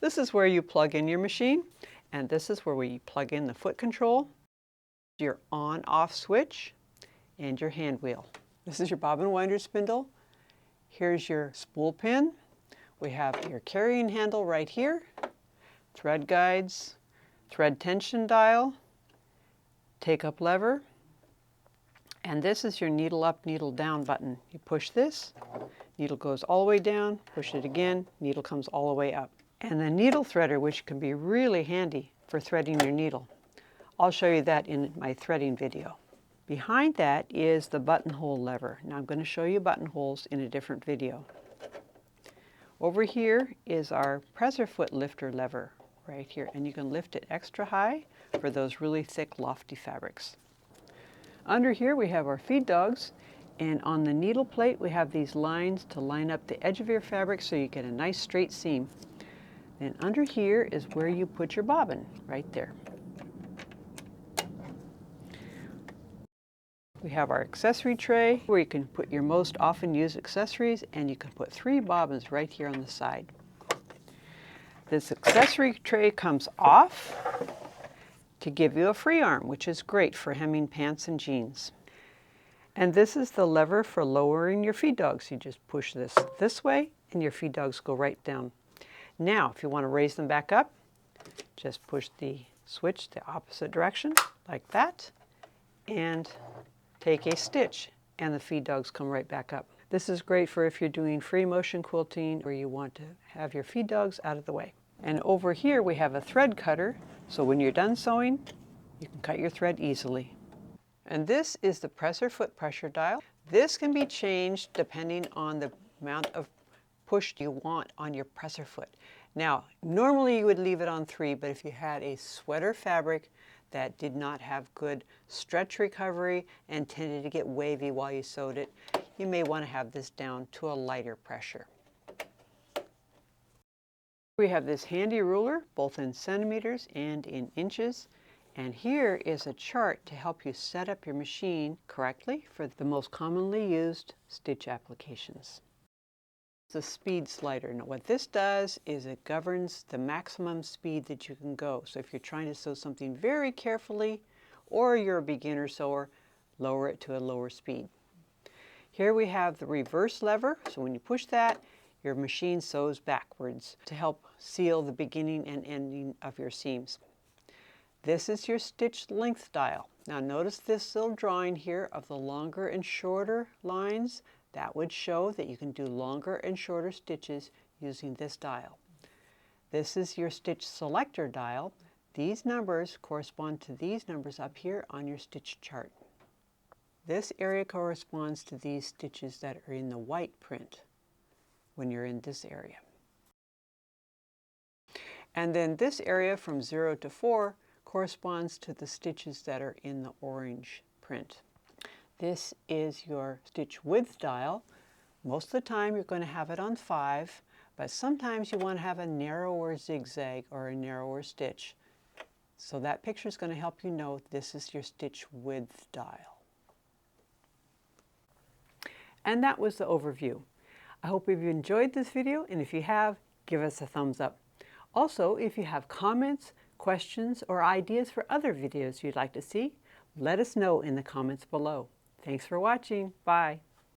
This is where you plug in your machine, and this is where we plug in the foot control, your on-off switch, and your hand wheel. This is your bobbin winder spindle. Here's your spool pin. We have your carrying handle right here, thread guides, thread tension dial, take-up lever, and this is your needle up, needle down button. You push this, needle goes all the way down, push it again, needle comes all the way up. And the needle threader, which can be really handy for threading your needle. I'll show you that in my threading video. Behind that is the buttonhole lever. Now I'm going to show you buttonholes in a different video. Over here is our presser foot lifter lever right here, and you can lift it extra high for those really thick, lofty fabrics. Under here we have our feed dogs, and on the needle plate we have these lines to line up the edge of your fabric so you get a nice straight seam. Then under here is where you put your bobbin, right there. We have our accessory tray where you can put your most often used accessories, and you can put 3 bobbins right here on the side. This accessory tray comes off to give you a free arm, which is great for hemming pants and jeans. And this is the lever for lowering your feed dogs. You just push this way and your feed dogs go right down. Now, if you want to raise them back up, just push the switch the opposite direction like that and take a stitch and the feed dogs come right back up. This is great for if you're doing free motion quilting where you want to have your feed dogs out of the way. And over here we have a thread cutter, so when you're done sewing, you can cut your thread easily. And this is the presser foot pressure dial. This can be changed depending on the amount of push you want on your presser foot. Now, normally you would leave it on 3, but if you had a sweater fabric that did not have good stretch recovery and tended to get wavy while you sewed it, you may want to have this down to a lighter pressure. We have this handy ruler, both in centimeters and in inches, and here is a chart to help you set up your machine correctly for the most commonly used stitch applications. It's a speed slider. Now what this does is it governs the maximum speed that you can go. So if you're trying to sew something very carefully, or you're a beginner sewer, lower it to a lower speed. Here we have the reverse lever, so when you push that, your machine sews backwards to help seal the beginning and ending of your seams. This is your stitch length dial. Now notice this little drawing here of the longer and shorter lines. That would show that you can do longer and shorter stitches using this dial. This is your stitch selector dial. These numbers correspond to these numbers up here on your stitch chart. This area corresponds to these stitches that are in the white print when you're in this area. And then this area from 0 to 4 corresponds to the stitches that are in the orange print. This is your stitch width dial. Most of the time you're going to have it on 5, but sometimes you want to have a narrower zigzag or a narrower stitch. So that picture is going to help you know this is your stitch width dial. And that was the overview. I hope you've enjoyed this video, and if you have, give us a thumbs up. Also, if you have comments, questions, or ideas for other videos you'd like to see, let us know in the comments below. Thanks for watching. Bye.